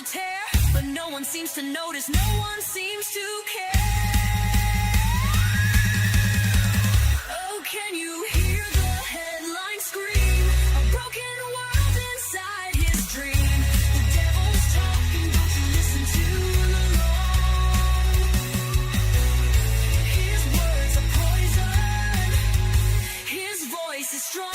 tear, but no one seems to notice, no one seems to care. Oh, can you hear the headline scream? A broken world inside his dream. The devil's talking, don't you listen too long. His words are poison, his voice is strong.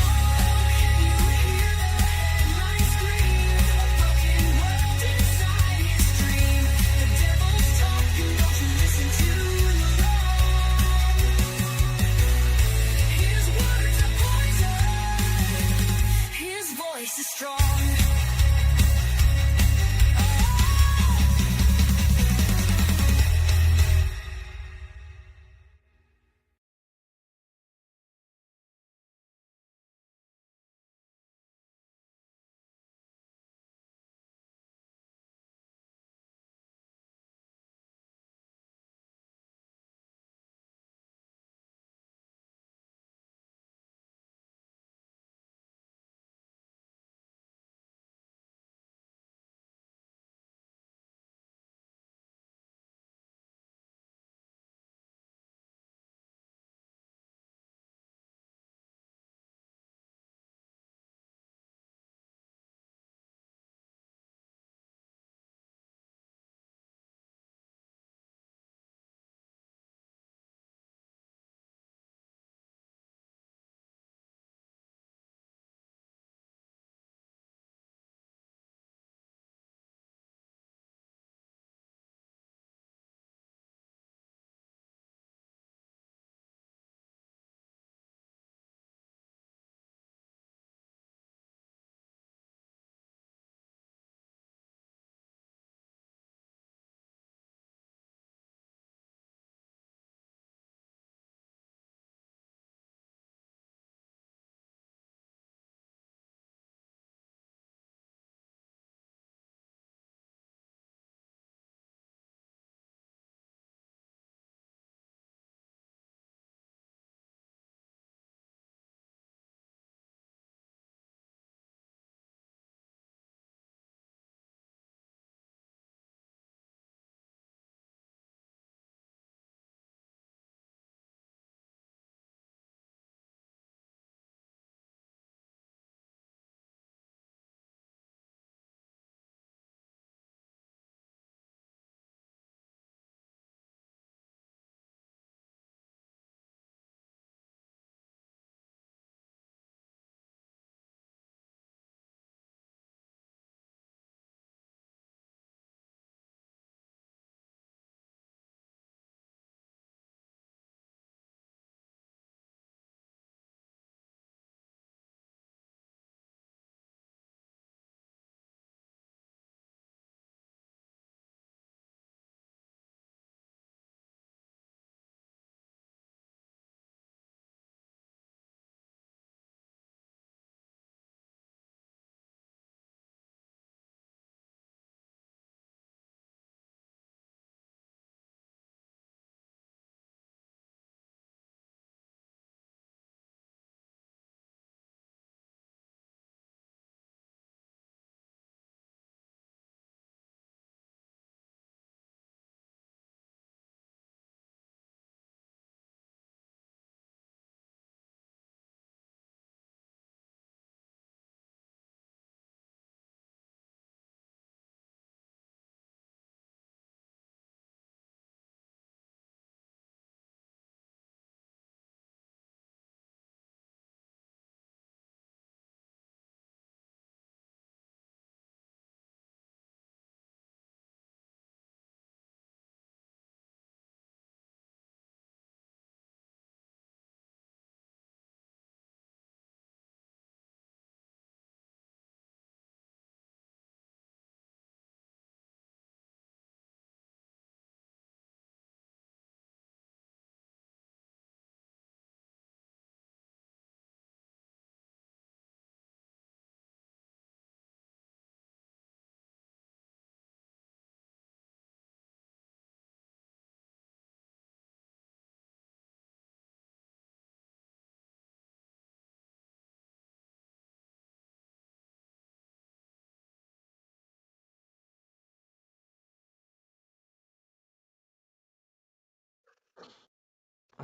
Words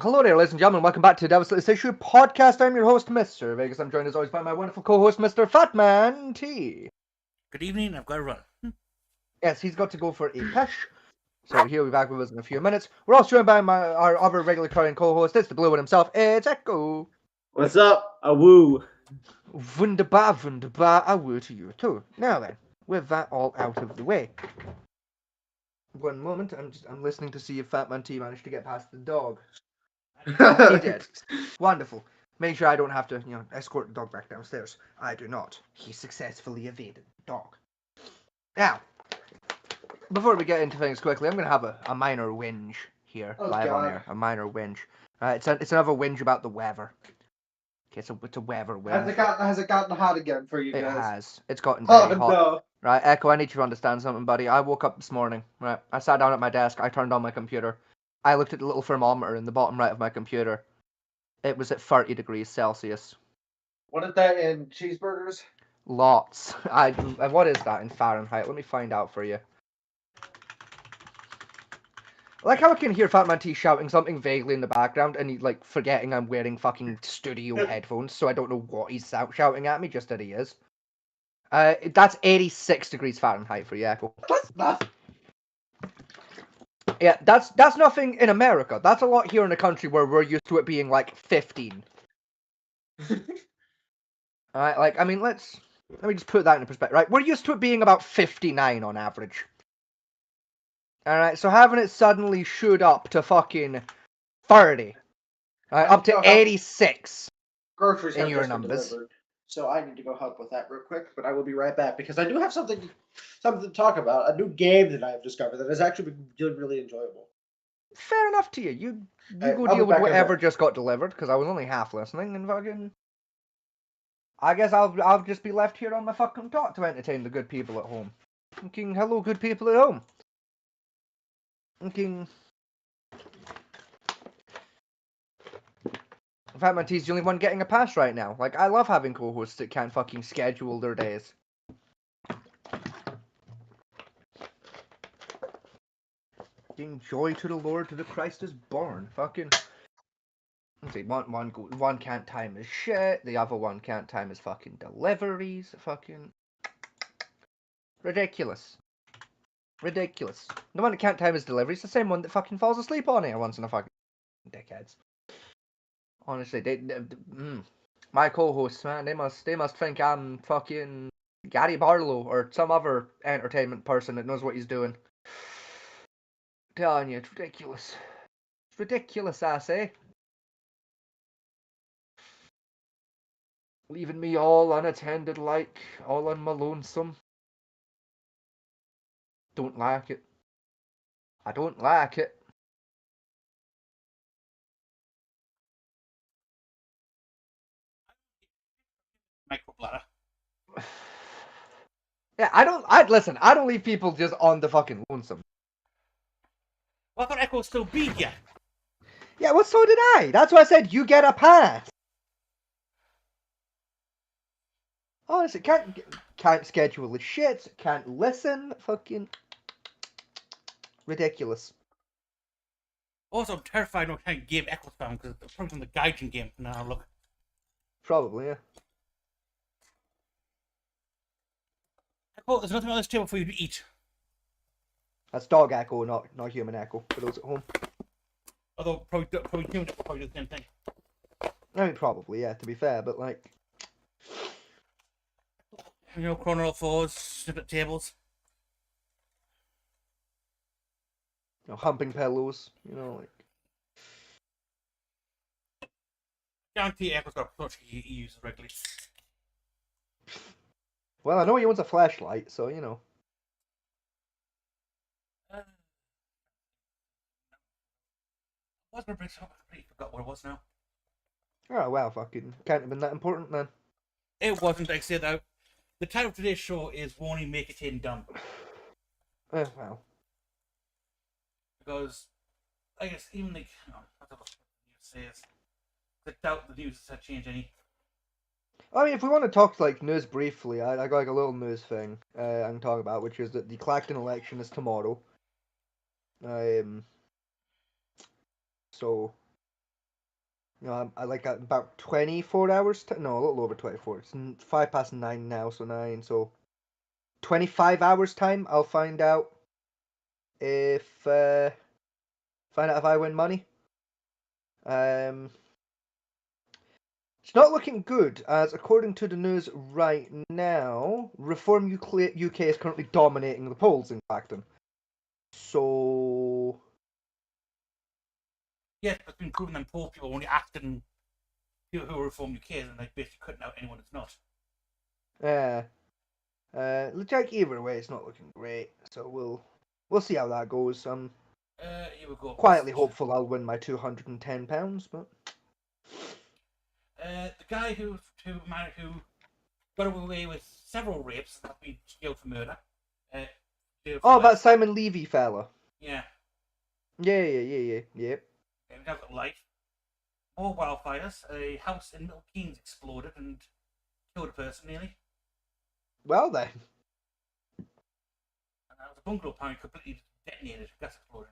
Hello there, ladies and gentlemen. Welcome back to Devil's Latest Issue podcast. I'm your host, Mr. Vegas. I'm joined as always by my wonderful co-host, Mr. Fatman T. Good evening, I've got to run. Yes, he's got to go for a pish. So he'll be back with us in a few minutes. We're also joined by our other regular current co-host. It's the blue one himself. It's Echo. What's up? A woo. Wunderbar, wunderbar. I will to you too. Now then, with that all out of the way. One moment, I'm listening to see if Fatman T managed to get past the dog. He did. Wonderful. Make sure I don't have to, escort the dog back downstairs. I do not. He successfully evaded the dog. Now, before we get into things quickly, I'm going to have a minor whinge here, live on air. A minor whinge. It's another whinge about the weather. Okay, it's a weather whinge. Has it gotten hot again for you It guys? has. It's gotten very hot. No. Right, Echo, I need you to understand something, buddy. I woke up this morning, right? I sat down at my desk, I turned on my computer. I looked at the little thermometer in the bottom right of my computer. It was at 30 degrees Celsius. What is that in cheeseburgers? Lots. What is that in Fahrenheit? Let me find out for you. I like how I can hear Fatman T shouting something vaguely in the background and he's like forgetting I'm wearing fucking studio headphones, so I don't know what he's shouting at me, just that he is. That's 86 degrees Fahrenheit for you, Echo. That's nothing. Yeah, that's nothing in America. That's a lot here in the country where we're used to it being like 15. Alright, like, I mean, let me just put that into perspective, right? We're used to it being about 59 on average. Alright, so having it suddenly shoot up to fucking 30. Alright, up to 86. Groceries In have your just been numbers. delivered, so I need to go help with that real quick. But I will be right back because I do have something to talk about. A new game that I have discovered that has actually been really enjoyable. Fair enough to you. You Alright, go I'll be deal with back in a whatever minute. just got delivered, because I was only half listening, and fucking... I guess I'll just be left here on my fucking talk to entertain the good people at home. Thinking, hello, good people at home. Thinking... Fatman T's the only one getting a pass right now. Like, I love having co-hosts that can't fucking schedule their days. Giving joy to the Lord, to the Christ is born. Fucking... Let's see, one can't time his shit, the other one can't time his fucking deliveries. Fucking... Ridiculous. Ridiculous. The one that can't time his deliveries is the same one that fucking falls asleep on here once in a fucking... Dickheads. Honestly, my co-hosts, man, they must think I'm fucking Gary Barlow or some other entertainment person that knows what he's doing. Telling you, it's ridiculous. It's ridiculous, I say. Leaving me all unattended, like, all on my lonesome. Don't like it. I don't like it. Microbladder. Yeah, I don't leave people just on the fucking lonesome. Well, I thought Echo would still be here. Yeah, well, so did I. That's why I said you get a pass. Honestly, can't schedule the shit, can't listen, fucking... Ridiculous. Also, I'm terrified of trying to game Echo spam because it's probably from the Gaijin game. Now look. Probably, yeah. Echo, there's nothing on this table for you to eat. That's dog echo, not human echo, for those at home. Although, probably human Echo probably do the same thing. I mean, probably, yeah, to be fair, but like... You know, Chrono Fours, sit at tables. You know, humping pillows, you know, like... Guarantee Echo's got a product he uses regularly. Well, I know he owns a flashlight, so, you know. I was going to bring something, I completely forgot what it was now. Oh, well, fucking, can't have been that important then. It wasn't, like I said, though. The title of today's show is Won't Make It In Done. Well. Because, I guess, even like, I don't know what the news says. I doubt the news has changed any. I mean, if we want to talk, like, news briefly, I got, like, a little news thing I can talk about, which is that the Clacton election is tomorrow. So, I like at about 24 hours. No, a little over 24. It's 9 now, so 9. So 25 hours time, I'll find out if I win money. It's not looking good, as according to the news right now, Reform UK is currently dominating the polls in Clacton. So Yes, it's been proven that poor people are only acting people who are Reform UK and like basically cutting out anyone that's not. looks like either way, it's not looking great. So we'll see how that goes. Here we go. Quietly hopeful I'll win my £210, but The guy who got away with several rapes and has been jailed for murder. oh, that Simon Levy fella. Yeah. Yeah. And we have life. More wildfires. A house in Milton Keynes exploded and killed a person nearly. Well then, And that was a bungalow apparently completely detonated. Gas explosion.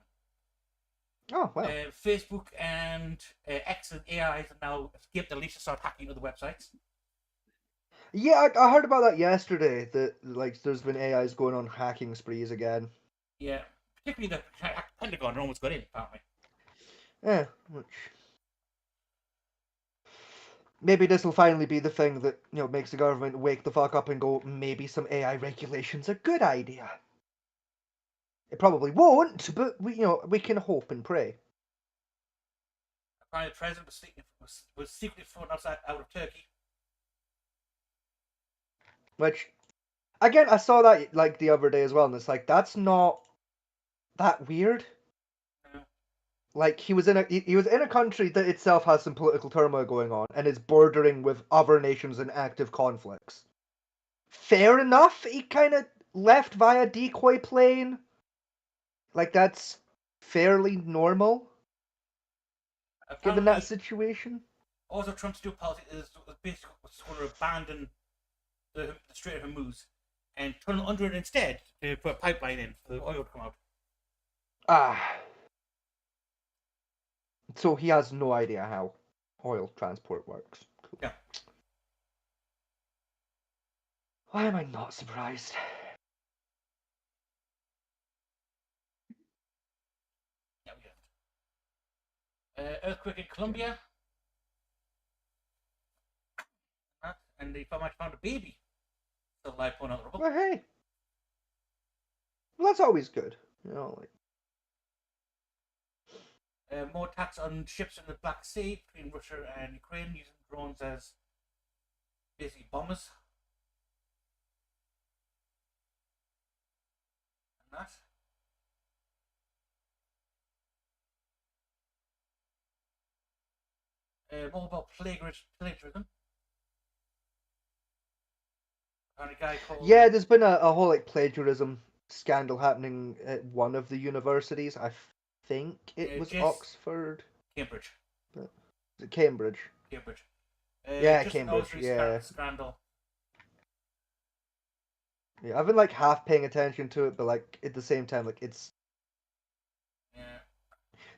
oh well. Facebook and X and AIs have now escaped the leash to start hacking other websites. Yeah, I heard about that yesterday. That like there's been AIs going on hacking sprees again. Yeah, particularly the Pentagon almost got in apparently. Yeah, which maybe this will finally be the thing that makes the government wake the fuck up and go, maybe some AI regulation's a good idea. It probably won't, but we can hope and pray. Apparently, the president was secretly flown out of Turkey. Which, again, I saw that like the other day as well, and it's like that's not that weird. No. Like he was in a country that itself has some political turmoil going on and is bordering with other nations in active conflicts. Fair enough. He kind of left via decoy plane. Like that's fairly normal given that situation. Also, Trump's new policy is basically going to abandon the Strait of Hormuz and tunnel under it instead to put a pipeline in for the oil to come out. So he has no idea how oil transport works. Cool. Yeah. Why am I not surprised? Yeah, we have. Earthquake in Colombia. And they found a baby still alive pulling out the rubble. Well, hey. Well, that's always good. Like. More attacks on ships in the Black Sea between Russia and Ukraine using drones as basically bombers. And that. More about plagiarism. And a guy called... Yeah, there's been a whole like plagiarism scandal happening at one of the universities. I think it was Oxford. Cambridge. Is it Cambridge? Cambridge. Yeah, Cambridge. Yeah. Scandal. Yeah, I've been like half paying attention to it, but like at the same time, like it's. Yeah.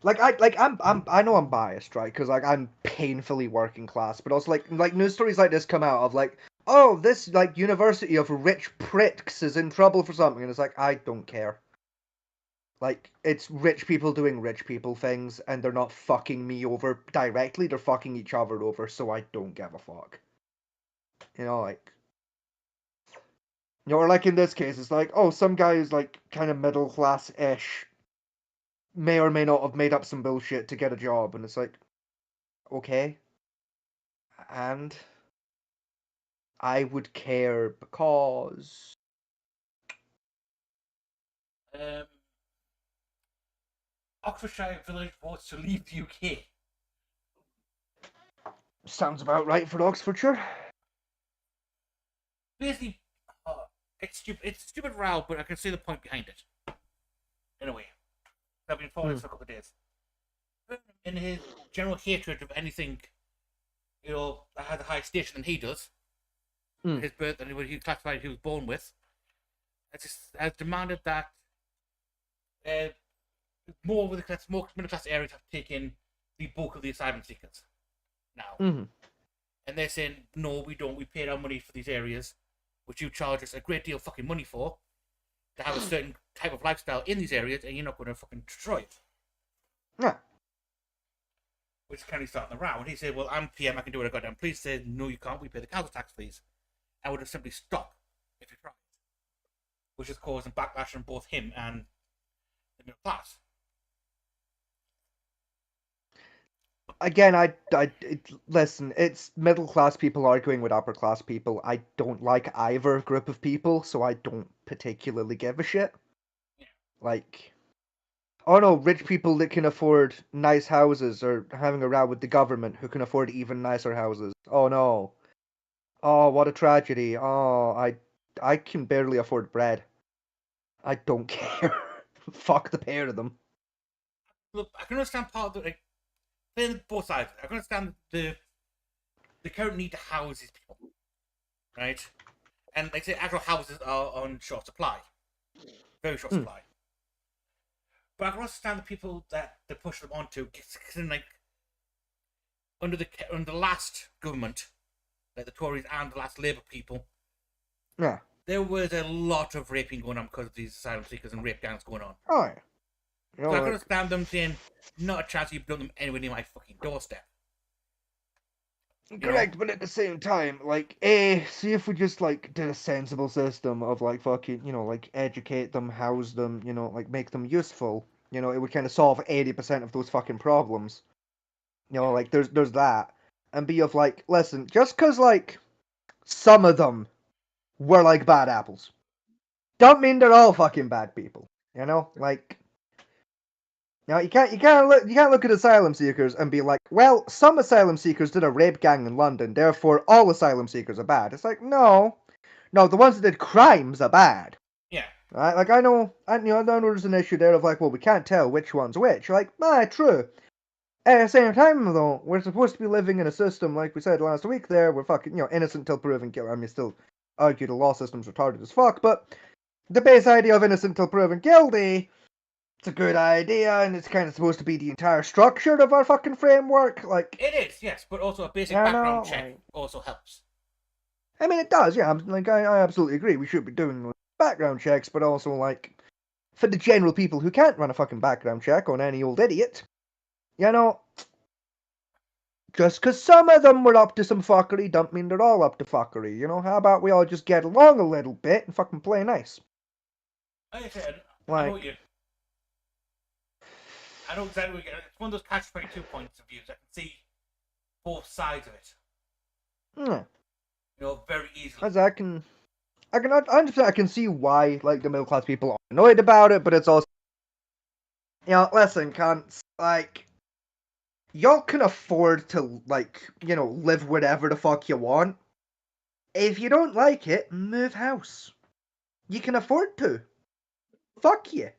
Like I know I'm biased, right? Because like I'm painfully working class, but also like news stories like this come out of like, oh, this like university of rich pricks is in trouble for something, and it's like I don't care. Like it's rich people doing rich people things, and they're not fucking me over directly; they're fucking each other over. So I don't give a fuck. Like. Or like in this case, it's like, oh, some guy who's like kind of middle class-ish may or may not have made up some bullshit to get a job, and it's like, okay. And I would care because Oxfordshire Village votes to leave the UK. sounds about right for Oxfordshire. Basically, it's stupid. It's a stupid row, but I can see the point behind it. In a way, I've been following this for a couple of days. In his general hatred of anything, that has a higher station than he does, his birth and what he classified he was born with, has demanded that more middle class areas have taken the bulk of the asylum seekers. now. Mm-hmm. And they're saying, no, we don't. We paid our money for these areas, which you charge us a great deal of fucking money for, to have a certain type of lifestyle in these areas, and you're not going to fucking destroy it. Yeah. Which is kind of starting the row. And he said, well, I'm PM, I can do what I goddamn please. He said, no, you can't. We pay the council tax fees. I would have simply stopped if you tried. Which is causing backlash from both him and the middle class. Again, listen, it's middle class people arguing with upper class people. I don't like either group of people, so I don't particularly give a shit. Yeah. Like, oh no, rich people that can afford nice houses are having a row with the government who can afford even nicer houses. Oh no. Oh, what a tragedy. Oh, I can barely afford bread. I don't care. Fuck the pair of them. Look, I can understand part of the, like, playing both sides. I can understand the current need to house these people, right? And like I say, actual houses are on short supply, very short supply. But I can understand the people that they push them onto, like under the last government, like the Tories and the last Labour people. Yeah. There was a lot of raping going on because of these asylum seekers and rape gangs going on. Oh yeah. You know, So I can like, understand them saying, not a chance you built them anywhere near my fucking doorstep. correct, but at the same time, like, see if we just, like, did a sensible system of, like, fucking, you know, like, educate them, house them, you know, like, make them useful. You know, it would kind of solve 80% of those fucking problems. You know, like, there's that. And be of, like, listen, just because, like, some of them were, like, bad apples, don't mean they're all fucking bad people. You know, like... Now you can't look at asylum seekers and be like, well, some asylum seekers did a rape gang in London, therefore all asylum seekers are bad. It's like, no, the ones that did crimes are bad. Yeah. Right? Like I know there's an issue there of like, well, we can't tell which one's which. You're like, true. At the same time, though, we're supposed to be living in a system like we said last week. There, we're fucking innocent till proven guilty. I mean, still argue the law system's retarded as fuck, but the base idea of innocent till proven guilty. It's a good idea, and it's kind of supposed to be the entire structure of our fucking framework. Like It is, yes, but also a basic I background know, check like- also helps. I mean, it does, yeah. I absolutely agree. We should be doing background checks, but also like for the general people who can't run a fucking background check on any old idiot, you know. Just because some of them were up to some fuckery, don't mean they're all up to fuckery. You know, how about we all just get along a little bit and fucking play nice? Like I said, Like, I know exactly what you're It's one of those catch-22 points of views. I can see both sides of it. yeah. You know, very easily. As I can 100%. I can see why like the middle class people are annoyed about it, but it's also, you know, listen, cunts, like, y'all can afford to like, you know, live whatever the fuck you want. If you don't like it, move house. You can afford to. Fuck you.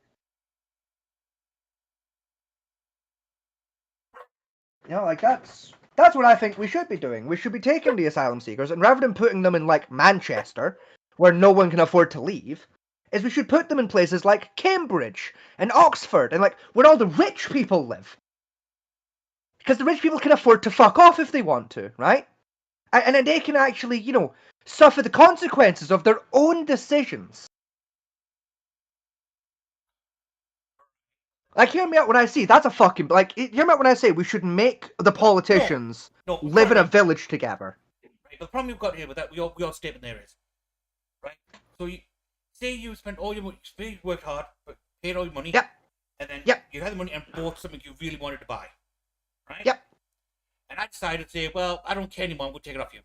You know, like that's what I think we should be doing. We should be taking the asylum seekers, and rather than putting them in like Manchester, where no one can afford to leave, is we should put them in places like Cambridge and Oxford, and like where all the rich people live. Because the rich people can afford to fuck off if they want to, right? And then they can actually, you know, suffer the consequences of their own decisions. Like, hear me out when I say that's a fucking hear me out when I say we should make the politicians No, live in a village together. Right, but the problem we've got here with that, we all stay in areas. Right? So say you spent all your money, you worked hard, but paid all your money. Yep. And then Yep. you had the money and bought something you really wanted to buy. Right? Yep. And I decided to say, well, I don't care anymore, I'm going to take it off you.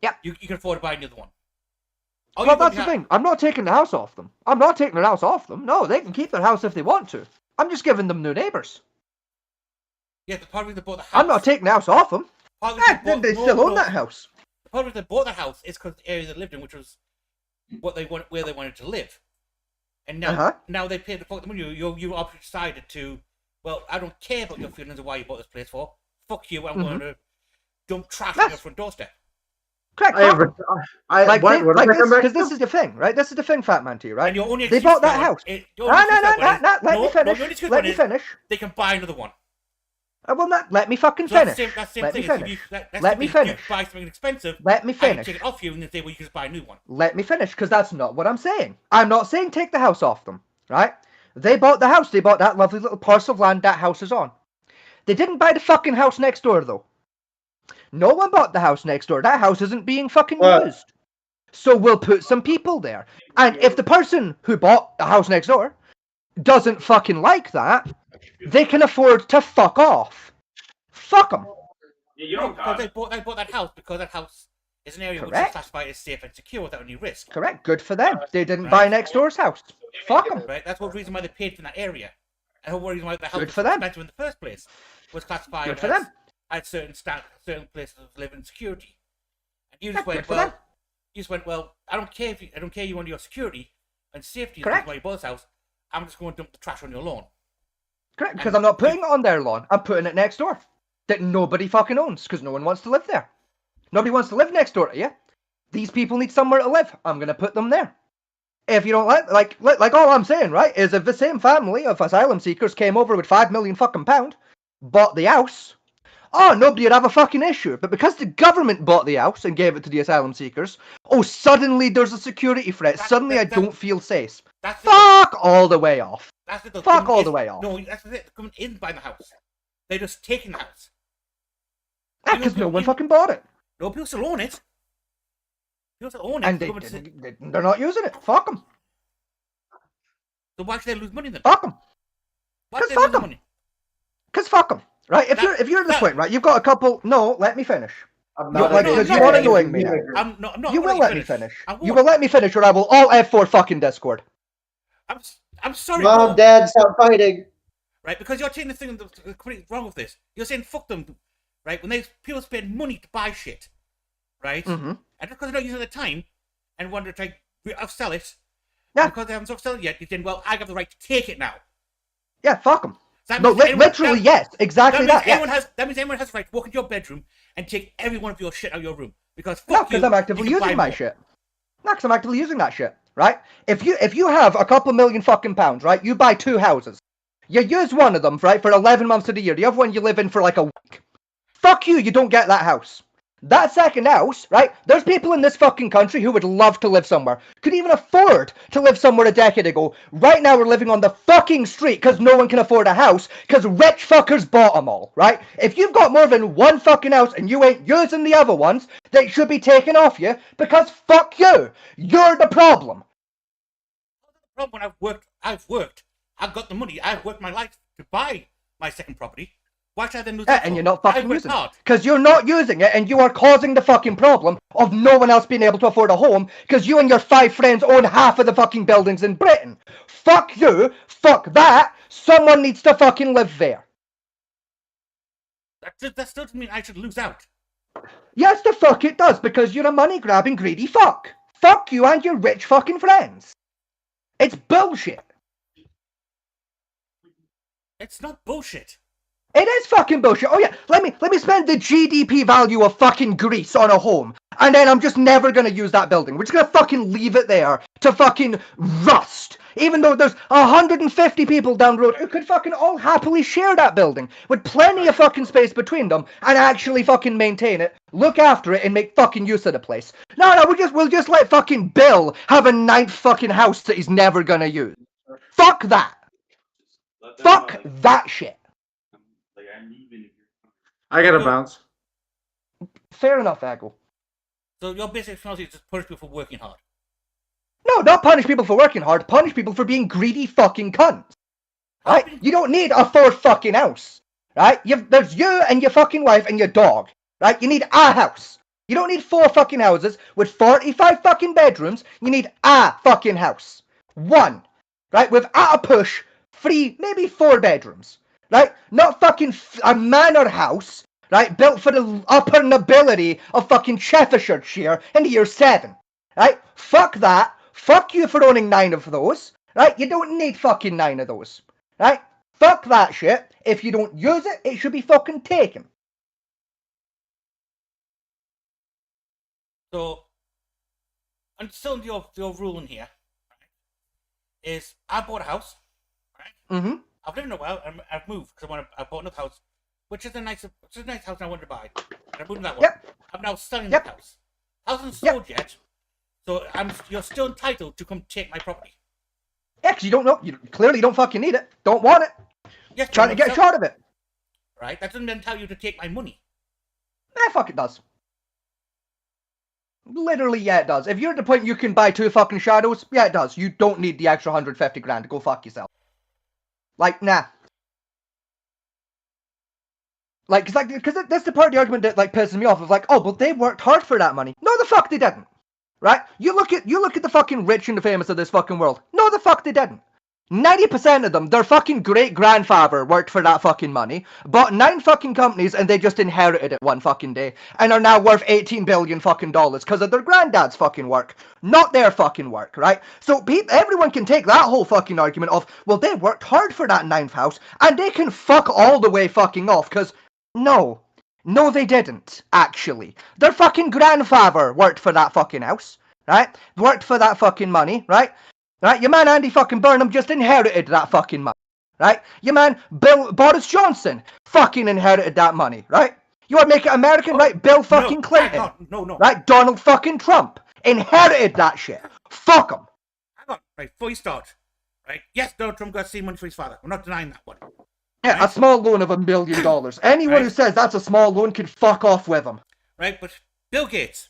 Yep. You can afford to buy another one. All Well, you're gonna that's the have- thing. I'm not taking the house off them. I'm not taking their house off them. No, they can keep their house if they want to. I'm just giving them new neighbours. Yeah, the part of they bought the house. I'm not taking the house off them. Part of Then they still own that house. The part of they bought the house is because the area they lived in, which was where they wanted to live. And now they paid the fuck the money. You obviously decided to, well, I don't care about your feelings of why you bought this place for. Fuck you, I'm going to dump trash on your front doorstep. Correct. Because this is the thing, right? This is the thing, Fat Man, to you, right? And your only They excuse bought that for it- house. it- No, your only excuse for it is- let me no, finish. your only excuse Let for it me is finish. They can buy another one. Well, not let me fucking So finish. that's the same Let me thing. If finish. that's Let the me thing, if finish. You buy something expensive, Let me I finish. take it off you and they say, well, you can just buy a new one. Let me finish, because that's not what I'm saying. I'm not saying take the house off them, right? They bought the house. They bought that lovely little parcel of land that house is on. They didn't buy the fucking house next door, though. No one bought the house next door. That house isn't being fucking used. So we'll put some people there. And if the person who bought the house next door doesn't fucking like that, they can afford to fuck off. Fuck them. Because they bought that house because that house is an area which is Correct. classified as safe and secure without any risk. Correct. Good for them. They didn't buy next door's house. Fuck them. Right? That's what reason why they paid for that area. And the whole reason why the house Good was for them. expensive in the first place was classified Good for as them. at certain places of living security. And you Yeah, just good went, for well, them. I don't care you want your security and safety is Correct. why you bought this house. I'm just going to dump the trash on your lawn. Correct. Because And I'm not putting it on their lawn. I'm putting it next door. That nobody fucking owns. Because no one wants to live there. Nobody wants to live next door to you. These people need somewhere to live. I'm going to put them there. If you don't like all I'm saying, right, is if the same family of asylum seekers came over with £5 million fucking pound, bought the house, nobody would have a fucking issue. But because the government bought the house and gave it to the asylum seekers, suddenly there's a security threat. Suddenly I don't feel safe. Fuck all the way off. Fuck all the way off. No, that's it. The government isn't buying the house. They're just taking the house. Because no one fucking bought it. No, people still own it. People still own it. And the government they're not using it. Fuck them. So why should they lose money then? Fuck them. Why 'Cause should they lose fuck 'em. money? Because fuck them. Right? If you're at this point, right, you've got a couple. No, let me finish. I'm You- not like, because you are annoying me now. I'm not You gonna will let me finish. I You won't. will let me finish, or I will all F4 fucking Discord. I'm sorry, Mom, Paul, Dad, stop fighting. right? Because you're taking the thing that's completely wrong with this. You're saying fuck them, right? When people spend money to buy shit, right? Mm-hmm. And because they're not using the time and want to try to sell it, Yeah. because they haven't sold it yet, you're saying, well, I have the right to take it now. Yeah, fuck them. So that No, means anyone- literally, yes. Exactly that. Yeah. That means anyone has the right to walk into your bedroom and take every one of your shit out of your room. Because No, fuck you, because I'm actively you can buy using my more. shit. No, because I'm actively using that shit, right? If you have a couple million fucking pounds, right, you buy 2 houses. You use one of them, right, for 11 months of the year. The other one you live in for like a week. Fuck you don't get that house. That second house, right, there's people in this fucking country who would love to live somewhere. Could even afford to live somewhere a decade ago. Right now we're living on the fucking street because no one can afford a house because rich fuckers bought them all, right? If you've got more than one fucking house and you ain't using the other ones, they should be taken off you because fuck you. You're the problem. The problem when I've got the money, I've worked my life to buy my second property. Why should I then lose Yeah, that? and for? you're not I've fucking worked using it. hard. Because you're not using it and you are causing the fucking problem of no one else being able to afford a home because you and your 5 friends own half of the fucking buildings in Britain. Fuck you. Fuck that. Someone needs to fucking live there. That still doesn't mean I should lose out. Yes, the fuck it does because you're a money-grabbing greedy fuck. Fuck you and your rich fucking friends. It's bullshit. It's not bullshit. It is fucking bullshit. Oh yeah, let me spend the GDP value of fucking Greece on a home, and then I'm just never gonna use that building. We're just gonna fucking leave it there to fucking rust. Even though there's 150 people down the road who could fucking all happily share that building with plenty of fucking space between them and actually fucking maintain it, look after it, and make fucking use of the place. No, we'll just let fucking Bill have a 9th fucking house that he's never gonna use. Fuck that. Fuck that shit. I gotta bounce. Fair enough, Aggle. So your basic philosophy is just punish people for working hard. No, not punish people for working hard. Punish people for being greedy fucking cunts. Right? You don't need a 4th fucking house. Right? There's you and your fucking wife and your dog. Right? You need a house. You don't need 4 fucking houses with 45 fucking bedrooms. You need a fucking house. 1. Right? With at a push, 3, maybe 4 bedrooms. Right? Not fucking a manor house. Right? Built for the upper nobility of fucking Cheshire in the year 7. Right? Fuck that. Fuck you for owning 9 of those. Right? You don't need fucking 9 of those. Right? Fuck that shit. If you don't use it, it should be fucking taken. So, I'm still in your ruling here. Right, is I bought a house. Right? Mm-hmm. I've lived in a while and I've moved because I bought another house which is a nice house I wanted to buy. And I'm moving that one. Yep. I'm now selling Yep. the house. House isn't sold yet, so you're still entitled to come take my property. Yeah, 'cause you don't know. You clearly don't fucking need it. Don't want it. Yes, Trying to get a shot of it. Right? That doesn't entitle you to take my money. Fuck it does. Literally, yeah, it does. If you're at the point you can buy 2 fucking shadows, yeah, it does. You don't need the extra 150 grand to go fuck yourself. Like, nah. Like, cause that's the part of the argument that like pisses me off. Of like, oh, but they worked hard for that money. No, the fuck they didn't. Right? You look at the fucking rich and the famous of this fucking world. No, the fuck they didn't. 90% of them, their fucking great-grandfather worked for that fucking money, bought 9 fucking companies, and they just inherited it one fucking day, and are now worth $18 billion fucking dollars because of their granddad's fucking work, not their fucking work, right? So everyone can take that whole fucking argument of, well, they worked hard for that 9th house, and they can fuck all the way fucking off, because, no, they didn't, actually. Their fucking grandfather worked for that fucking house, right? Worked for that fucking money, right? Right, your man Andy fucking Burnham just inherited that fucking money, right? Your man Boris Johnson fucking inherited that money, right? You want to make it American, right? Bill fucking Clinton, No. right? Donald fucking Trump inherited that shit. Fuck him. Hang on, right, before you start, right? Yes, Donald Trump got seed money for his father. We're not denying that one. Yeah, right? A small loan of $1 million. Anyone Right. who says that's a small loan can fuck off with him. Right, but Bill Gates,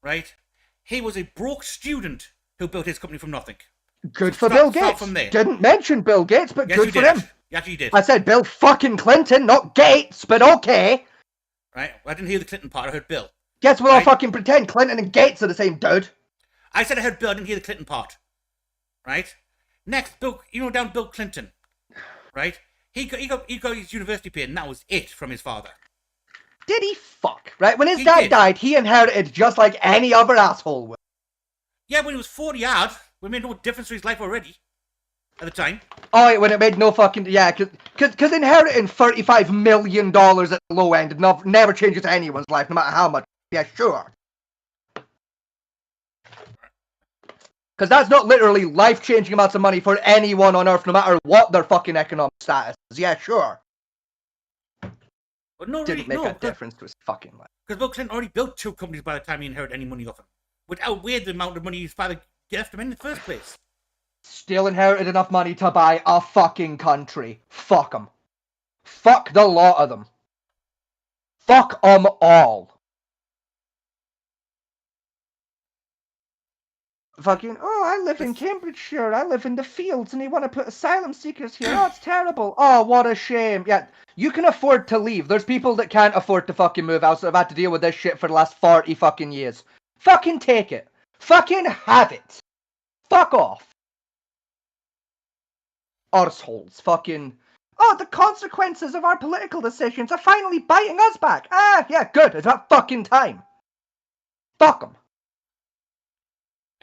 right? He was a broke student who built his company from nothing. Good for Start- Bill start Gates. from there. Didn't mention Bill Gates, but Yes, good you for did. him. Yes, you did. I said Bill fucking Clinton, not Gates, but okay. Right? I didn't hear the Clinton part. I heard Bill. Guess we'll all Right. fucking pretend Clinton and Gates are the same dude. I said I heard Bill. I didn't hear the Clinton part. Right? Next, Bill. Down Bill Clinton. Right? He got his university paid, and that was it from his father. Did he fuck? Right? When his He dad did. died, he inherited just like any other asshole would. Yeah, when he was 40 odd, we made no difference to his life already. At the time. Oh, wait, when it made no fucking... Yeah, because inheriting $35 million at the low end never changes anyone's life, no matter how much. Yeah, sure. Because that's not literally life-changing amounts of money for anyone on Earth, no matter what their fucking economic status is. Yeah, sure. But no, Didn't really, make no. a difference to his fucking life. Because Bill Clinton already built 2 companies by the time he inherited any money off him. Which outweighed the amount of money his father left him in the first place. Still inherited enough money to buy a fucking country. Fuck them. Fuck the lot of them. Fuck them all. Fucking, oh, I live in Cambridgeshire, I live in the fields, and they want to put asylum seekers here. Oh, it's terrible. Oh, what a shame. Yeah, you can afford to leave. There's people that can't afford to fucking move out, so have had to deal with this shit for the last 40 fucking years. Fucking take it. Fucking have it. Fuck off. Arseholes. Fucking, oh, the consequences of our political decisions are finally biting us back. Ah, yeah, good. It's about fucking time. Fuck them.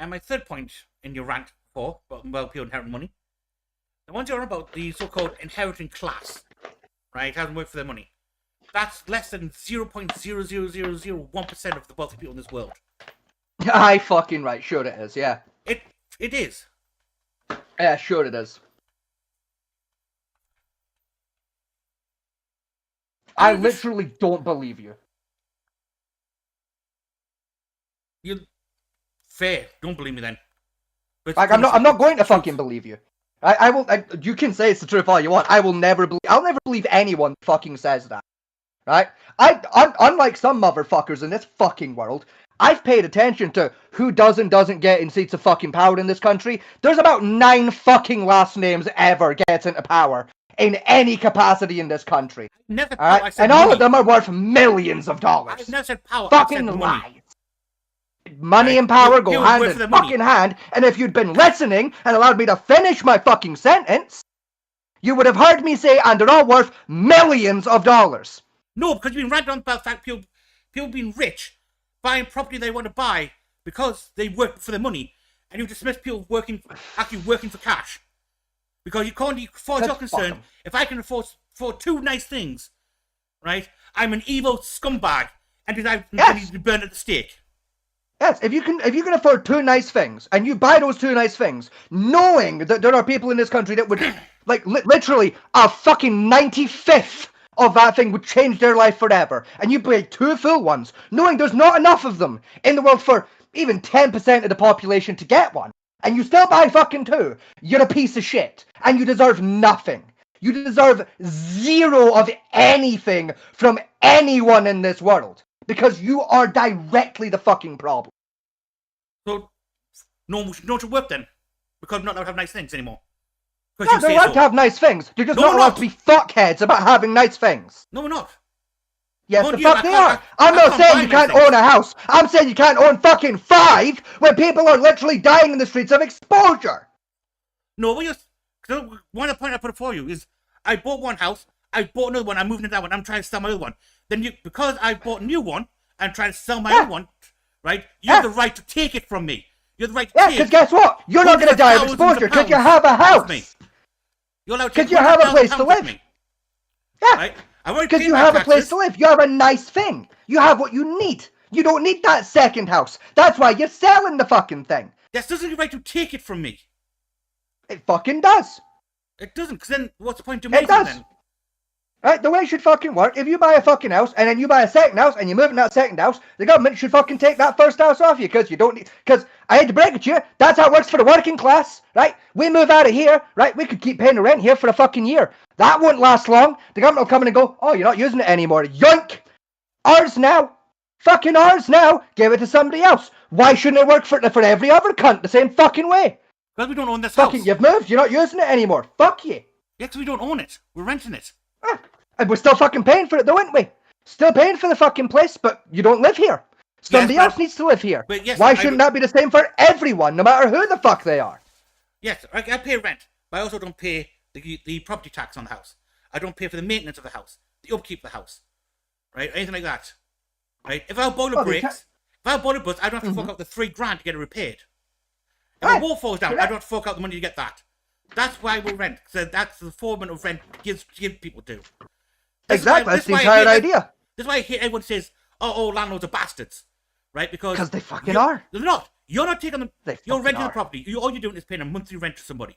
And my third point in your rant for about people inheriting money, the ones you're on about the so-called inheriting class, right? Hasn't worked for their money. That's less than 0.00001% of the wealthy people in this world. Aye, fucking right. Sure it is, yeah. It is. Yeah, sure it is. I literally don't believe you. You fair. Don't believe me then. But Like, I'm not going to fucking believe you. I will. You can say it's the truth all you want. I'll never believe anyone that fucking says that. Right? Unlike some motherfuckers in this fucking world, I've paid attention to who does and doesn't get in seats of fucking power in this country. There's about 9 fucking last names ever gets into power in any capacity in this country. Never. Alright? I said And all money. of them are worth millions of dollars. I've never said power. Fucking I said money. lies. Money Right, and power you- go you hand work in for the money. fucking hand, and if you'd been listening and allowed me to finish my fucking sentence, you would have heard me say, and they're all worth millions of dollars. No, because you've been ranting on about the fact people being rich, buying property they want to buy because they work for the money, and you dismiss people actually working for cash. Because you can't, as far as you're Let's fuck concerned, 'em. if I can afford 2 nice things, right, I'm an evil scumbag and deserve Yes. to be burned at the stake. Yes, if you can afford 2 nice things, and you buy those 2 nice things, knowing that there are people in this country that would, like, literally, a fucking 95th of that thing would change their life forever, and you buy 2 full ones, knowing there's not enough of them in the world for even 10% of the population to get one, and you still buy fucking 2, you're a piece of shit, and you deserve nothing. You deserve 0 of anything from anyone in this world, because you are directly the fucking problem. So, no one should work then, because I'm not allowed to have nice things anymore. Yeah, Because they're you allowed say to so. have nice things. They're just No, not we're allowed not. to be fuckheads about having nice things. No, we're not. Yes, Well, the yeah, fuck I they can't- are. I'm I not can't saying buy you nice can't things. own a house. I'm saying you can't own fucking 5 when people are literally dying in the streets of exposure. No, one of the point I put it for you is I bought one house, I bought another one, I'm moving to that one, I'm trying to sell my other one. Then because I bought a new one, I'm trying to sell my other one, right? You have the right to take it from me. You have the right to Yeah, take because guess what? You're not going to hundreds of die of thousands exposure of because you pounds have a off house. me. You're allowed to take 'Cause you have a place to 100,000 pounds off live. me, Yeah, right? I've already because paid you my have a taxes. place to live. You have a nice thing. You have what you need. You don't need that second house. That's why you're selling the fucking thing. That doesn't have the right to take it from me. It fucking does. It doesn't, because then what's the point of It making does. then? Right, the way it should fucking work, if you buy a fucking house and then you buy a second house and you move in that second house, the government should fucking take that first house off you because you don't need, because I hate to break it to you, that's how it works for the working class, right? We move out of here, right? We could keep paying the rent here for a fucking year. That won't last long. The government will come in and go, oh, you're not using it anymore. Yoink! Ours now. Fucking ours now. Give it to somebody else. Why shouldn't it work for every other cunt the same fucking way? Because we don't own this Fucking, house. you've moved, you're not using it anymore. Fuck you. Yeah, because we don't own it. We're renting it. And we're still fucking paying for it though, aren't we? Still paying for the fucking place, but you don't live here. Somebody Yes, but- else needs to live here. but yes, Why I- shouldn't that be the same for everyone, no matter who the fuck they are? Yes, I pay rent, but I also don't pay the property tax on the house. I don't pay for the maintenance of the house, the upkeep of the house, right? Anything like that, right? If our boiler Oh, they breaks, if our boiler breaks, I don't have to fork out the $3,000 to get it repaired. If Right. a wall falls down, I Correct. don't have to fork out the money to get that. That's why we rent. So that's the form of rent give people do. This is why- Exactly, that's this the is why I entire hate- idea. This is why I hate everyone says, "Oh, landlords are bastards," right? Because they fucking you- are. They're not. You're not taking them. They You're fucking renting are. the property. All you're doing is paying a monthly rent to somebody,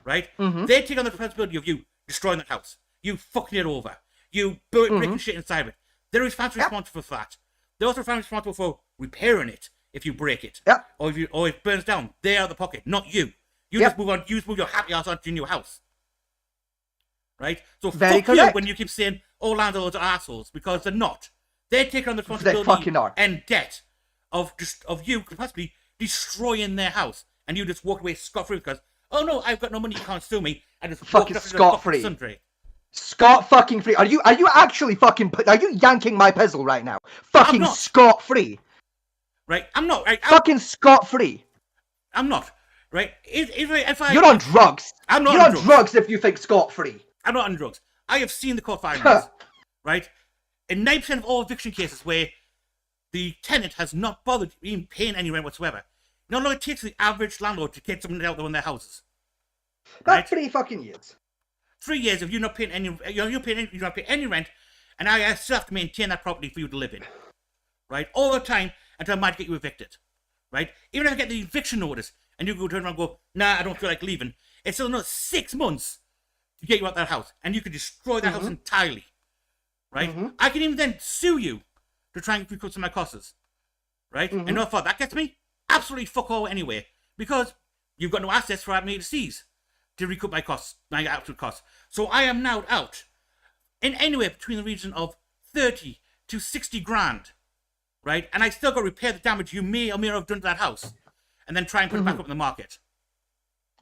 right? Mhm. They take on the responsibility of you destroying the house, you fucking it over, you breaking shit inside of it. They're responsible for that. They're also responsible for repairing it if you break it, Yep. or if it burns down. They are the pocket, not you. You Yep. just move on. You just move your happy ass onto your new house, right? So Very fuck you correct. when you keep saying all landlords are assholes, because they're not. They're taking on the They responsibility fucking are. and debt of you possibly destroying their house, and you just walk away scot free because, oh no, I've got no money, you can't sue me, and just Fucking walked off into the scot-free. fucking sundry. Scot fucking free. Are you actually fucking, are you yanking my pizzle right now? Fucking not. scot free. Right? I'm not. Right? Fucking scot free. I'm not. Right? If I, You're on drugs. I'm not You're on on drugs. drugs if you think scot free. I'm not on drugs. I have seen the court filings, right? In 9% of all eviction cases where the tenant has not bothered even paying any rent whatsoever, you know how long it takes the average landlord to get someone out there in their houses? Right? That's 3 fucking years. 3 years if you're not paying any, you don't pay any rent, and I still have to maintain that property for you to live in, right? All the time until I might get you evicted, right? Even if I get the eviction notice and you go turn around and go, nah, I don't feel like leaving, it's still another 6 months to get you out that house, and you could destroy that house entirely, right? I can even then sue you to try and recoup some of my costs, right? And no far that gets me absolutely fuck all anyway, because you've got no assets for me to seize to recoup my costs, my absolute costs. So I am now out in anywhere between the region of 30 to 60 grand, right? And I still got to repair the damage you may or may not have done to that house, and then try and put it back up in the market.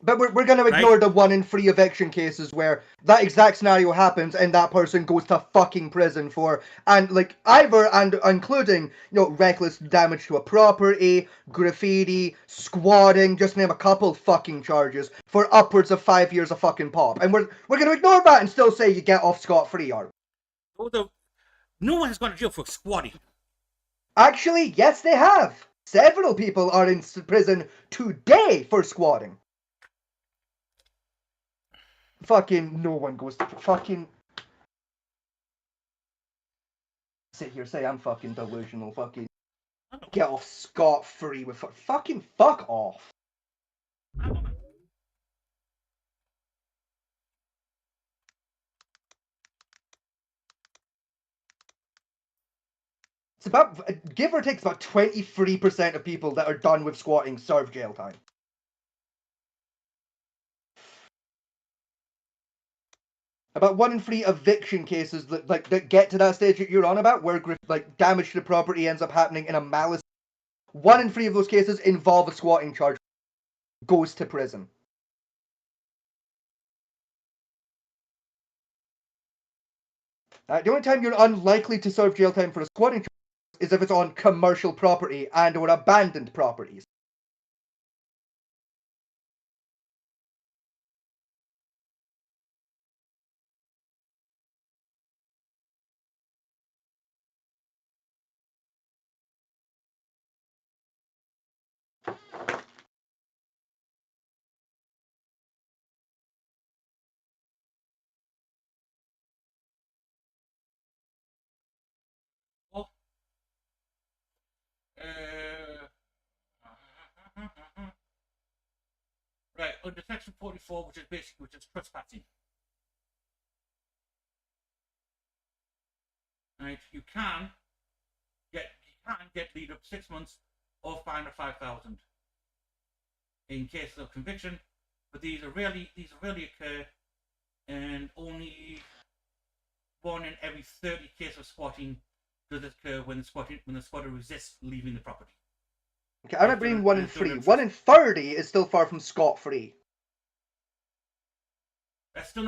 But we're going to ignore the 1 in 3 eviction cases where that exact scenario happens and that person goes to fucking prison for, and like either and including, you know, reckless damage to a property, graffiti, squatting, just name a couple fucking charges for upwards of 5 years of fucking pop. And we're going to ignore that and still say you get off scot-free, are we? Although no one has gone to jail for squatting. Actually, yes, they have. Several people are in prison today for squatting. Fucking no one goes to fucking sit here say I'm fucking delusional. Fucking get off scot free with fucking fuck off. It's about, give or take, about 23% of people that are done with squatting serve jail time. About 1 in 3 eviction cases that get to that stage that you're on about, where damage to the property ends up happening in a malice. 1 in 3 of those cases involve a squatting charge. Goes to prison. The only time you're unlikely to serve jail time for a squatting charge is if it's on commercial property and or abandoned properties. Oh. Right, under section 44, which is trespassing. Right, you can get lead up to 6 months or fine of 5,000 in cases of conviction, but these rarely occur, and only 1 in every 30 cases of squatting does it occur when the squatter resists leaving the property. Okay, I'm not bringing 1 in 3. 1 in 30 is still far from scot-free. That's still